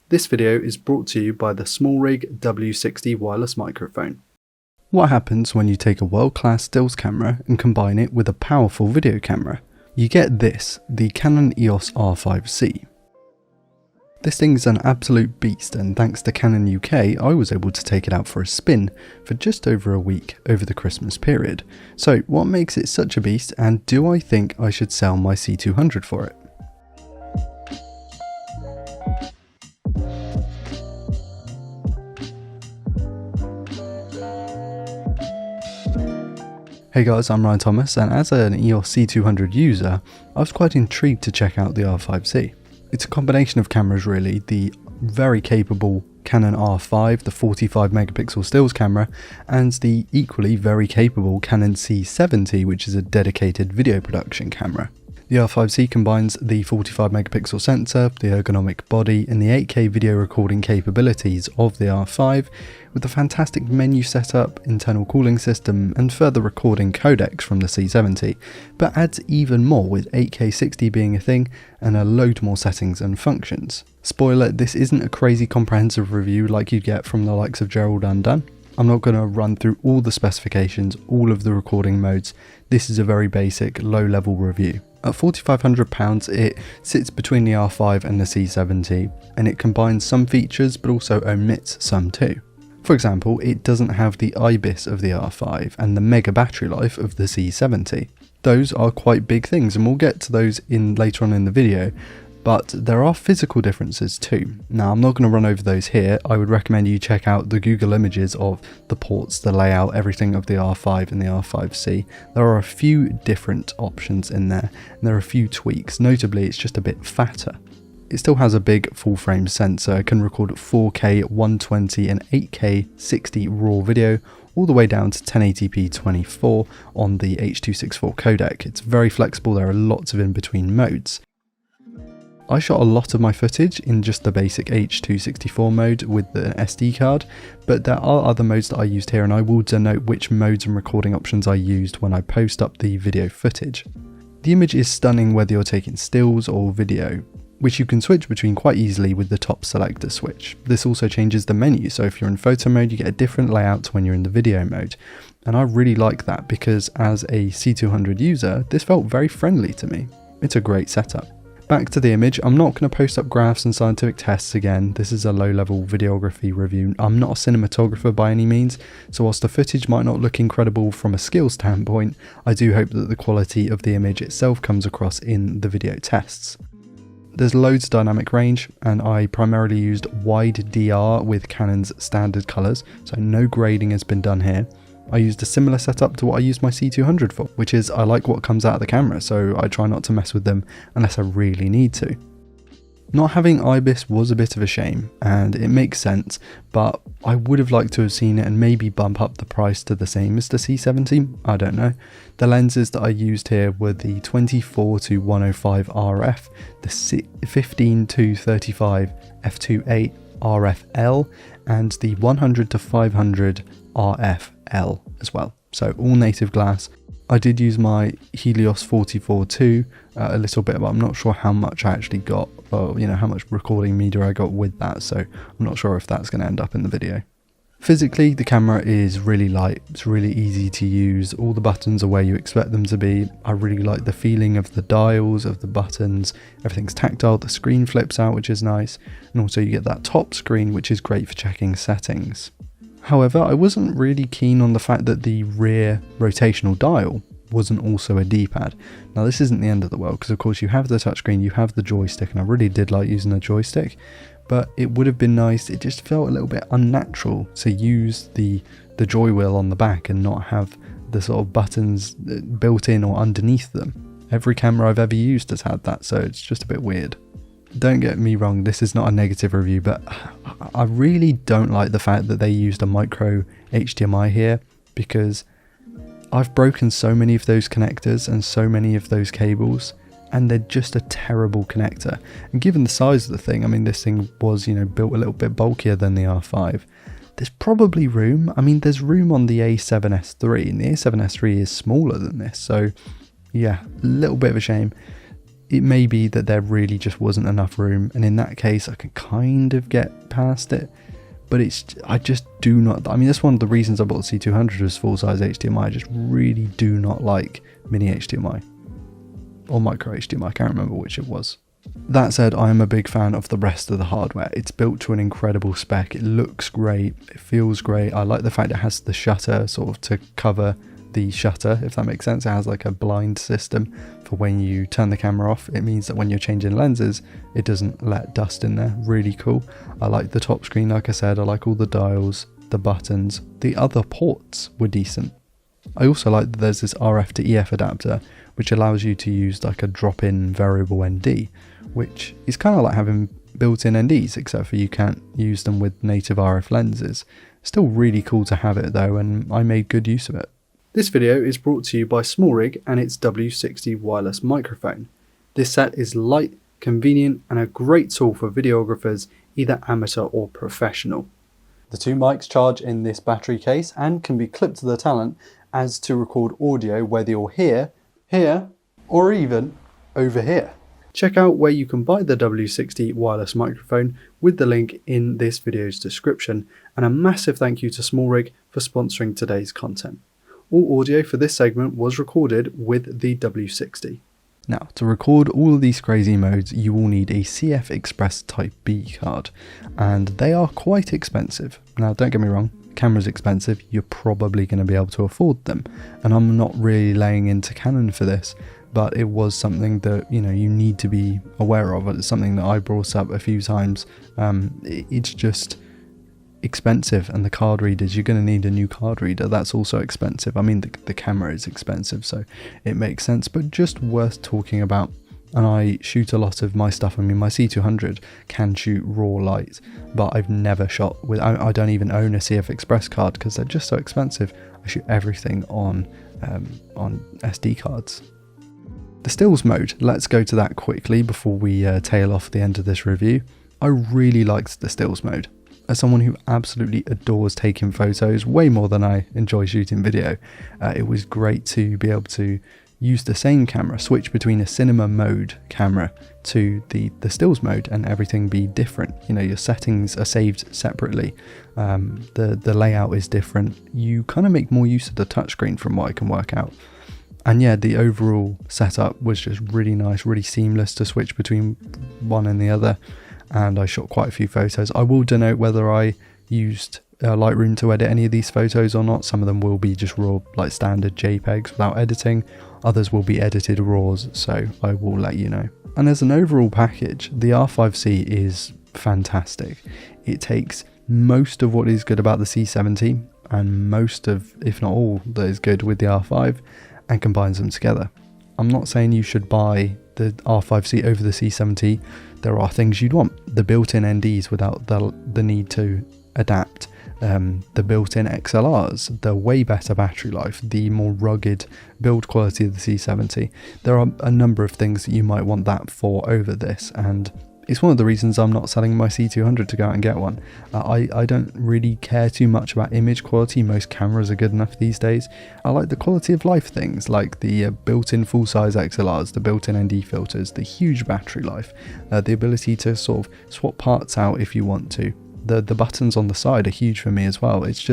This video is brought to you by the SmallRig W60 wireless microphone. What happens when you take a world-class stills camera and combine it with a powerful video camera? You get this, the Canon EOS R5C. This thing is an absolute beast, and thanks to Canon UK, I was able to take it out for a spin for just over a week over the Christmas period. So what makes it such a beast, and do I think I should sell my C200 for it? Hey guys, I'm Ryan Thomas, and as an EOS C200 user, I was quite intrigued to check out the R5C. It's a combination of cameras really, the very capable Canon R5, the 45 megapixel stills camera, and the equally very capable Canon C70, which is a dedicated video production camera. The R5C combines the 45 megapixel sensor, the ergonomic body, and the 8K video recording capabilities of the R5, with a fantastic menu setup, internal cooling system, and further recording codecs from the C70, but adds even more with 8K 60 being a thing, and a load more settings and functions. Spoiler, this isn't a crazy comprehensive review like you'd get from the likes of Gerald Undone. I'm not going to run through all the specifications, all of the recording modes. This is a very basic, low-level review. At £4,500, it sits between the R5 and the C70, and it combines some features but also omits some too. For example, it doesn't have the IBIS of the R5 and the mega battery life of the C70. Those are quite big things, and we'll get to those later on in the video. But there are physical differences too. Now, I'm not going to run over those here. I would recommend you check out the Google images of the ports, the layout, everything of the R5 and the R5C. There are a few different options in there, and there are a few tweaks. Notably, it's just a bit fatter. It still has a big full-frame sensor. It can record 4K 120 and 8K 60 raw video, all the way down to 1080p 24 on the H.264 codec. It's very flexible. There are lots of in-between modes. I shot a lot of my footage in just the basic H.264 mode with the SD card, but there are other modes that I used here, and I will denote which modes and recording options I used when I post up the video footage. The image is stunning whether you're taking stills or video, which you can switch between quite easily with the top selector switch. This also changes the menu, so if you're in photo mode you get a different layout to when you're in the video mode, and I really like that because as a C200 user this felt very friendly to me. It's a great setup. Back to the image, I'm not going to post up graphs and scientific tests again. This is a low-level videography review. I'm not a cinematographer by any means, so whilst the footage might not look incredible from a skill standpoint, I do hope that the quality of the image itself comes across in the video tests. There's loads of dynamic range, and I primarily used wide DR with Canon's standard colours, so no grading has been done here. I used a similar setup to what I used my C200 for, which is I like what comes out of the camera, so I try not to mess with them unless I really need to. Not having IBIS was a bit of a shame, and it makes sense, but I would have liked to have seen it and maybe bump up the price to the same as the C70, I don't know. The lenses that I used here were the 24-105 RF, the 15-35 f2.8 RF-L, and the 100-500 RF-L as well, so all native glass. I did use my Helios 44-2 a little bit, but I'm not sure how much I actually got, or how much recording media I got with that, so I'm not sure if that's going to end up in the video. Physically, the camera is really light, it's really easy to use, all the buttons are where you expect them to be. I really like the feeling of the dials, of the buttons, everything's tactile, the screen flips out, which is nice, and also you get that top screen, which is great for checking settings. However, I wasn't really keen on the fact that the rear rotational dial wasn't also a D-pad. Now this isn't the end of the world, because of course you have the touchscreen, you have the joystick, and I really did like using the joystick, but it would have been nice, it just felt a little bit unnatural to use the joy wheel on the back and not have the sort of buttons built in or underneath them. Every camera I've ever used has had that, so it's just a bit weird. Don't get me wrong, this is not a negative review, but I really don't like the fact that they used a micro HDMI here, because I've broken so many of those connectors and so many of those cables, and they're just a terrible connector. And given the size of the thing, I mean this thing was built a little bit bulkier than the R5. There's probably room, there's room on the A7S III, and the A7S III is smaller than this, so yeah, a little bit of a shame. it may be that there really just wasn't enough room, and in that case I can kind of get past it. But I just do not, I mean, that's one of the reasons I bought the C200 was full-size HDMI. I just really do not like mini HDMI. Or micro HDMI, I can't remember which it was. That said, I am a big fan of the rest of the hardware. It's built to an incredible spec, it looks great, it feels great. I like the fact it has the shutter sort of to cover the shutter, if that makes sense. It has like a blind system for when you turn the camera off. It means that when you're changing lenses, it doesn't let dust in there. Really cool. I like the top screen, like I said. I like all the dials, the buttons. The other ports were decent. I also like that there's this RF to EF adapter, which allows you to use like a drop-in variable ND, which is kind of like having built-in NDs, except for you can't use them with native RF lenses. Still really cool to have it though, and I made good use of it. This video is brought to you by SmallRig and its W60 wireless microphone. This set is light, convenient, and a great tool for videographers, either amateur or professional. The two mics charge in this battery case and can be clipped to the talent as to record audio whether you're here, or even over here. Check out where you can buy the W60 wireless microphone with the link in this video's description, and a massive thank you to SmallRig for sponsoring today's content. All audio for this segment was recorded with the W60. Now, to record all of these crazy modes, you will need a CF Express Type B card, and they are quite expensive. Now, don't get me wrong, camera's expensive, you're probably going to be able to afford them, and I'm not really laying into Canon for this, but it was something that, you know, you need to be aware of. It's something that I brought up a few times. It's just expensive, and the card readers, you're going to need a new card reader. That's also expensive. I mean, the camera is expensive, so it makes sense, but just worth talking about. And I shoot a lot of my stuff. I mean, my C200 can shoot raw light, but I've never shot with, I don't even own a CF Express card because they're just so expensive. I shoot everything on SD cards. The stills mode, let's go to that quickly before we tail off the end of this review. I really liked the stills mode. As someone who absolutely adores taking photos, way more than I enjoy shooting video, it was great to be able to use the same camera, switch between a cinema mode camera to the stills mode, and everything be different. You know, your settings are saved separately, the layout is different, you kind of make more use of the touchscreen from what I can work out. And yeah, the overall setup was just really nice, really seamless to switch between one and the other. And I shot quite a few photos. I will denote whether I used Lightroom to edit any of these photos or not. Some of them will be just raw, like standard JPEGs without editing. Others will be edited RAWs, so I will let you know. And as an overall package, the R5C is fantastic. It takes most of what is good about the C70 and most of, if not all, that is good with the R5 and combines them together. I'm not saying you should buy the R5C over the C70. There are things you'd want. The built-in NDs without the need to adapt. The built-in XLRs, the way better battery life, the more rugged build quality of the C70. There are a number of things that you might want that for over this, and it's one of the reasons I'm not selling my C200 to go out and get one. I don't really care too much about image quality. Most cameras are good enough these days. I like the quality of life things, like the built-in full-size XLRs, the built-in ND filters, the huge battery life, the ability to sort of swap parts out if you want to. The buttons on the side are huge for me as well. It's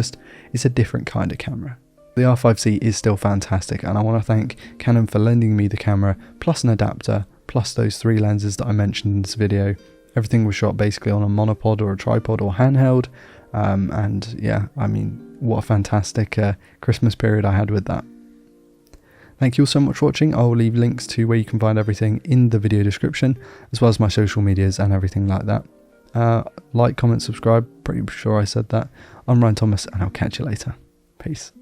a different kind of camera. The R5C is still fantastic, and I want to thank Canon for lending me the camera, plus an adapter, plus those 3 lenses that I mentioned in this video. Everything was shot basically on a monopod or a tripod or handheld, and yeah, I mean, what a fantastic Christmas period I had with that. Thank you all so much for watching. I'll leave links to where you can find everything in the video description, as well as my social medias and everything like that. Like, comment, subscribe, pretty sure I said that. I'm Ryan Thomas, and I'll catch you later. Peace.